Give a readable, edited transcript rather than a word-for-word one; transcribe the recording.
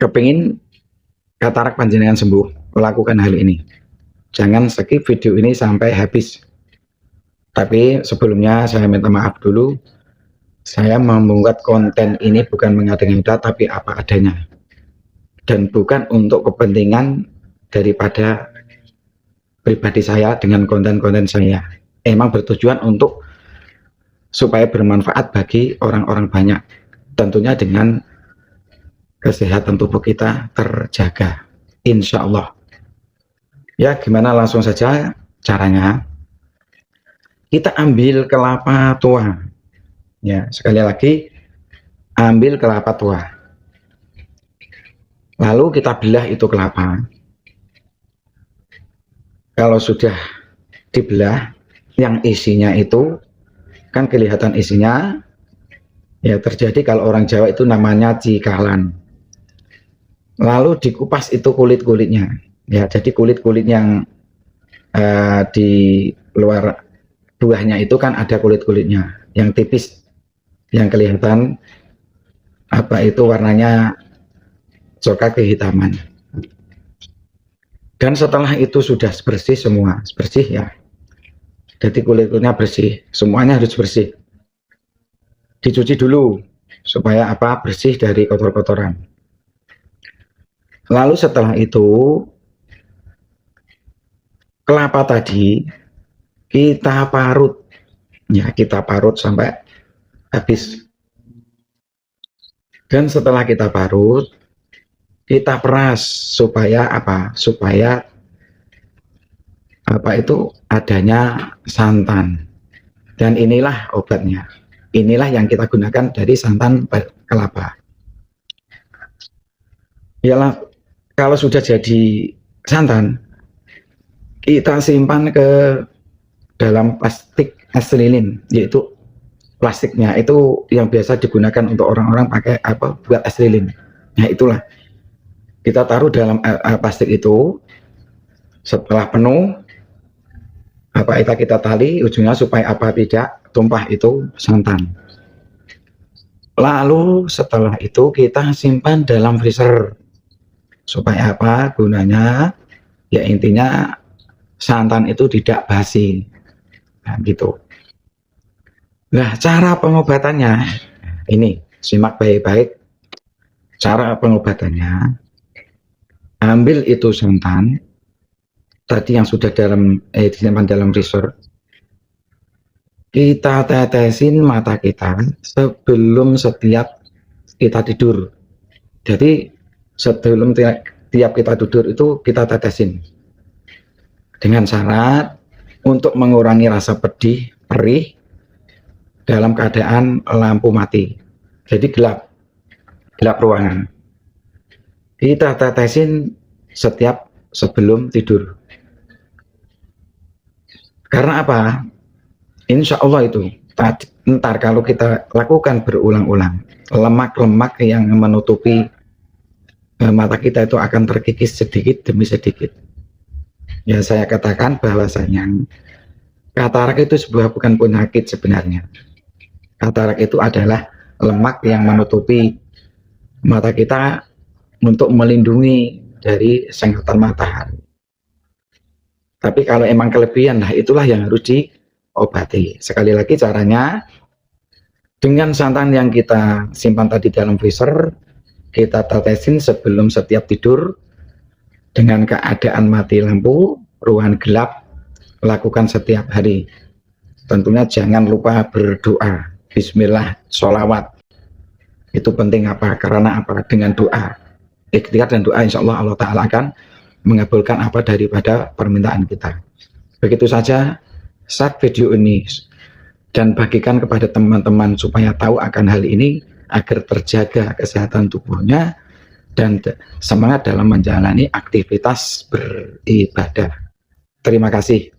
kepingin katarak panjenengan sembuh, lakukan hal ini. Jangan skip video ini sampai habis. Tapi sebelumnya saya minta maaf dulu. Saya membuat konten ini bukan mengada-ngada, tapi apa adanya. Dan bukan untuk kepentingan daripada pribadi saya dengan konten-konten saya. Emang bertujuan untuk supaya bermanfaat bagi orang-orang banyak. Tentunya dengan kesehatan tubuh kita terjaga. Insya Allah. Ya, gimana langsung saja caranya. Kita ambil kelapa tua. Ya, sekali lagi ambil kelapa tua. Lalu kita belah itu kelapa. Kalau sudah dibelah, yang isinya itu kan kelihatan isinya. Ya, terjadi kalau orang Jawa itu namanya cikalan. Lalu dikupas itu kulit-kulitnya. Ya, jadi kulit-kulit yang di luar buahnya itu kan ada kulit-kulitnya yang tipis, yang kelihatan apa itu warnanya coklat kehitaman. Dan setelah itu sudah bersih semua, bersih ya. Jadi kulit-kulitnya bersih, semuanya harus bersih. Dicuci dulu supaya apa bersih dari kotor-kotoran. Lalu setelah itu kelapa tadi kita parut, ya kita parut sampai habis. Dan setelah kita parut, kita peras supaya apa? Supaya apa itu adanya santan. Dan inilah obatnya. Inilah yang kita gunakan dari santan kelapa. Yalah, kalau sudah jadi santan, kita simpan ke dalam plastik es lilin, yaitu plastiknya itu yang biasa digunakan untuk orang-orang pakai apa buat es lilin. Nah itulah kita taruh dalam plastik itu. Setelah penuh, apa itu kita tali ujungnya supaya apa tidak tumpah itu santan. Lalu setelah itu kita simpan dalam freezer supaya apa gunanya? Ya intinya santan itu tidak basi. Nah, gitu. Nah, cara pengobatannya ini simak baik-baik. Cara pengobatannya, ambil itu santan tadi yang sudah disimpan dalam freezer. Kita tetesin mata kita sebelum setiap kita tidur. Jadi sebelum tiap kita tidur itu kita tetesin. Dengan syarat untuk mengurangi rasa pedih, perih dalam keadaan lampu mati. Jadi gelap ruangan. Kita tetesin setiap sebelum tidur. Karena apa? Insya Allah itu ntar kalau kita lakukan berulang-ulang, lemak-lemak yang menutupi mata kita itu akan terkikis sedikit demi sedikit. Ya saya katakan bahwasanya katarak itu bukan penyakit sebenarnya. Katarak itu adalah lemak yang menutupi mata kita untuk melindungi dari sengatan matahari. Tapi kalau emang kelebihan, nah itulah yang harus diobati. Sekali lagi caranya, dengan santan yang kita simpan tadi dalam freezer, kita tetesin sebelum setiap tidur, dengan keadaan mati lampu, ruangan gelap, lakukan setiap hari. Tentunya jangan lupa berdoa, bismillah, sholawat. Itu penting apa? Karena apa? Dengan doa, ikhtiar dan doa, insya Allah Allah Ta'ala akan mengabulkan apa daripada permintaan kita. Begitu saja, share video ini dan bagikan kepada teman-teman supaya tahu akan hal ini agar terjaga kesehatan tubuhnya dan semangat dalam menjalani aktivitas beribadah. Terima kasih.